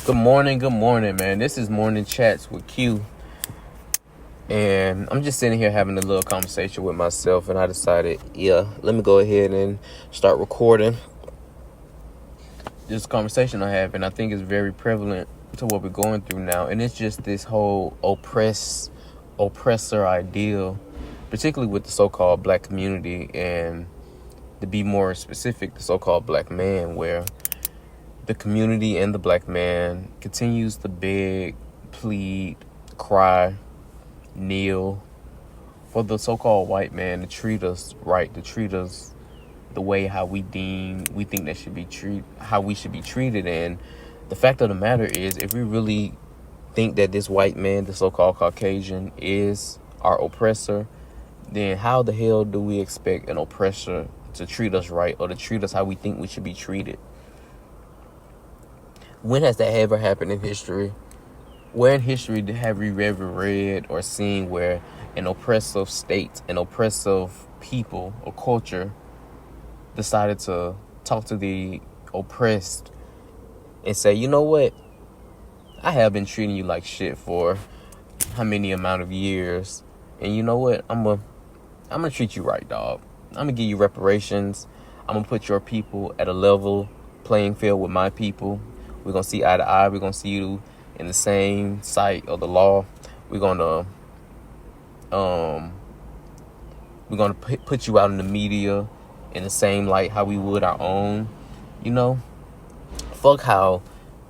Good morning, man. This is Morning Chats with Q. And I'm just sitting here having a little conversation with myself, and I decided, let me go ahead and start recording this conversation I have, and I think it's very prevalent to what we're going through now. And it's just this whole oppressor ideal, particularly with the so-called black community, and to be more specific, the so-called black man, where the community and the black man continues to beg, plead, cry, kneel for the so-called white man to treat us right, to treat us the way how we think that should be how we should be treated. And the fact of the matter is, if we really think that this white man, the so-called Caucasian, is our oppressor, then how the hell do we expect an oppressor to treat us right, or to treat us how we think we should be treated? When has that ever happened in history? Where in history have we ever read or seen where an oppressive state, an oppressive people or culture decided to talk to the oppressed and say, you know what? I have been treating you like shit for how many amount of years, and you know what? I'm gonna treat you right, dog. I'm gonna give you reparations. I'm gonna put your people at a level playing field with my people. We're gonna see eye to eye. We're gonna see you in the same sight of the law. We're gonna put you out in the media in the same light how we would our own. You know, fuck how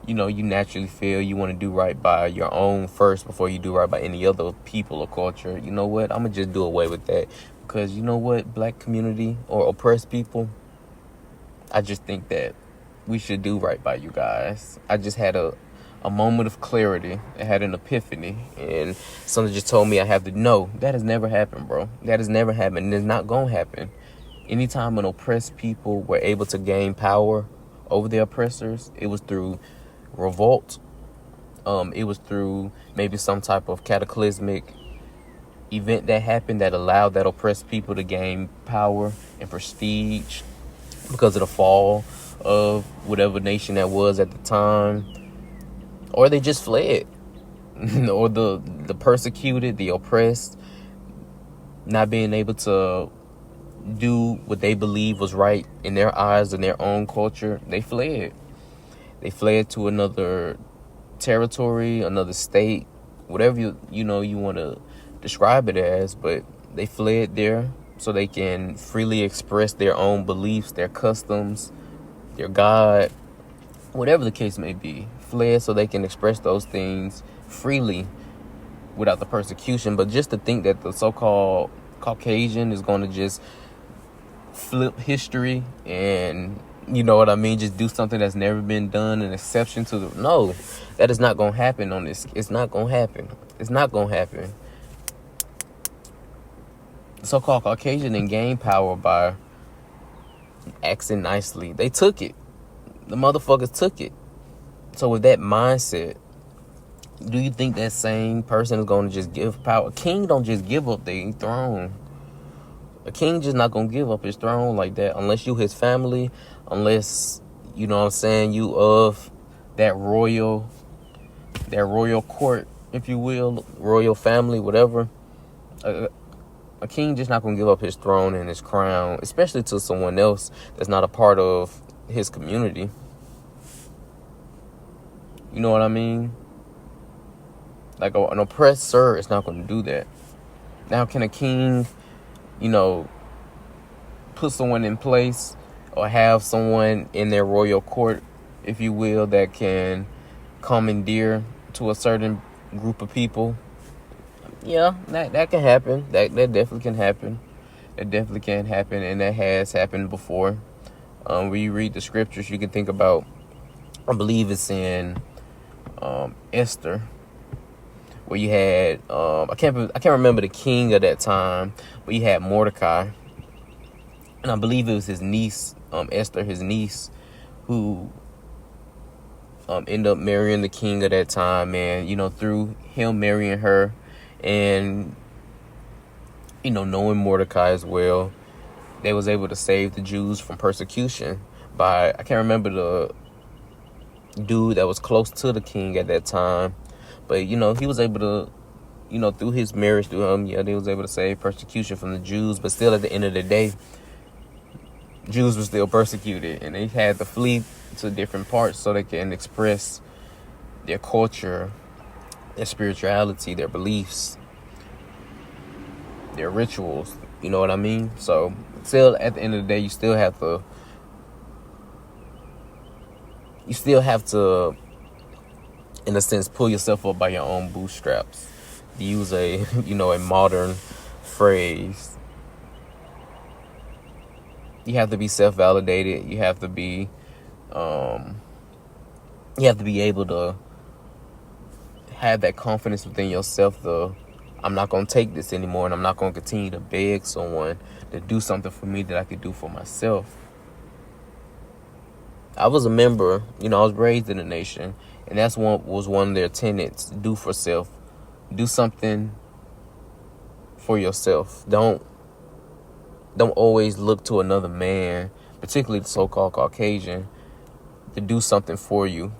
you naturally feel you want to do right by your own first before you do right by any other people or culture. You know what? I'm gonna just do away with that, because you know what, black community or oppressed people, I just think that we should do right by you guys. I just had a moment of clarity. I had an epiphany, and something just told me I have to know that has never happened, bro. That has never happened, and it's not gonna happen. Anytime an oppressed people were able to gain power over their oppressors, it was through revolt. It was through maybe some type of cataclysmic event that happened that allowed that oppressed people to gain power and prestige because of the fall of whatever nation that was at the time, or they just fled, or the persecuted, the oppressed, not being able to do what they believe was right in their eyes and their own culture, they fled. They fled to another territory, another state, whatever you want to describe it as, but they fled there so they can freely express their own beliefs, their customs, their God, whatever the case may be. Fled so they can express those things freely without the persecution. But just to think that the so-called Caucasian is going to just flip history and, you know what I mean, just do something that's never been done, an exception to the... No, that is not going to happen on this. It's not going to happen. It's not going to happen. The so-called Caucasian didn't gain power by acting nicely. They took it. The motherfuckers took it. So with that mindset, do you think that same person is going to just give power? A king don't just give up their throne. A king just not going to give up his throne like that unless you his family, unless, you know what I'm saying, you of that royal court, if you will, royal family, whatever. A king just not going to give up his throne and his crown, especially to someone else that's not a part of his community. You know what I mean? Like an oppressor is not going to do that. Now, can a king, put someone in place or have someone in their royal court, if you will, that can commandeer to a certain group of people? Yeah, that can happen. That definitely can happen. That definitely can happen, and that has happened before. When you read the scriptures, you can think about, I believe it's in Esther, where you had I can't remember the king of that time, but you had Mordecai, and I believe it was his niece, Esther, his niece, who ended up marrying the king of that time, and through him marrying her, and knowing Mordecai as well, they was able to save the Jews from persecution by, I can't remember dude that was close to the king at that time. But, he was able to, through his marriage to him, they was able to save persecution from the Jews. But still, at the end of the day, Jews were still persecuted, and they had to flee to different parts so they can express their culture, their spirituality, their beliefs, their rituals. You know what I mean? So still, at the end of the day, you still have to, in a sense, pull yourself up by your own bootstraps. To use a a modern phrase. You have to be self-validated. You have to be able to have that confidence within yourself. I'm not going to take this anymore, and I'm not going to continue to beg someone to do something for me that I could do for myself. I was a member, I was raised in the nation, and that's one of their tenets: do for self. Do something for yourself. Don't always look to another man, particularly the so-called Caucasian, to do something for you.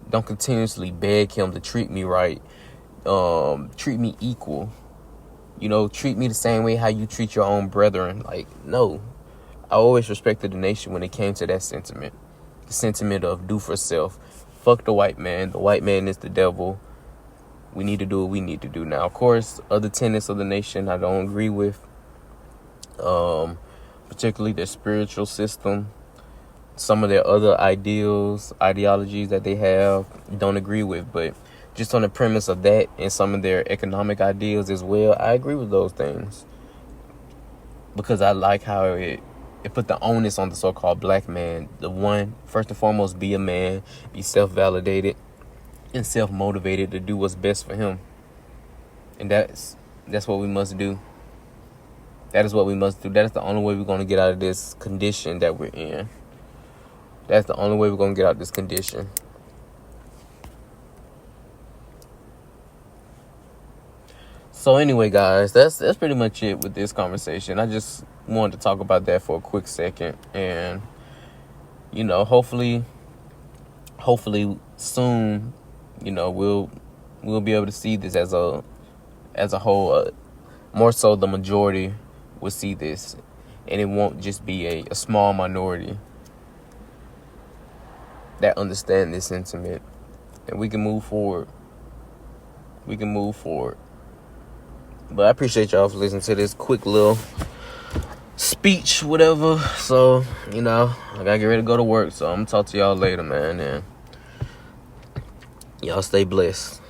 Don't continuously beg him to treat me right, treat me equal. Treat me the same way how you treat your own brethren. Like, no. I always respected the nation when it came to that sentiment. The sentiment of do for self. Fuck the white man. The white man is the devil. We need to do what we need to do. Now, of course, other tenets of the nation I don't agree with. Particularly their spiritual system. Some of their other ideologies that they have, don't agree with. But just on the premise of that and some of their economic ideals as well, I agree with those things. Because I like how it put the onus on the so-called black man. The one, first and foremost, be a man, be self-validated and self-motivated to do what's best for him. And that's what we must do. That is what we must do. That is the only way we're going to get out of this condition that we're in. That's the only way we're going to get out of this condition. So anyway, guys, that's pretty much it with this conversation. I just wanted to talk about that for a quick second. And, hopefully soon, we'll be able to see this as a whole. More so, the majority will see this, and it won't just be a small minority that understand this sentiment, and we can move forward. But I appreciate y'all for listening to this quick little speech, whatever. So, I gotta get ready to go to work. So I'm gonna talk to y'all later, man. And y'all stay blessed.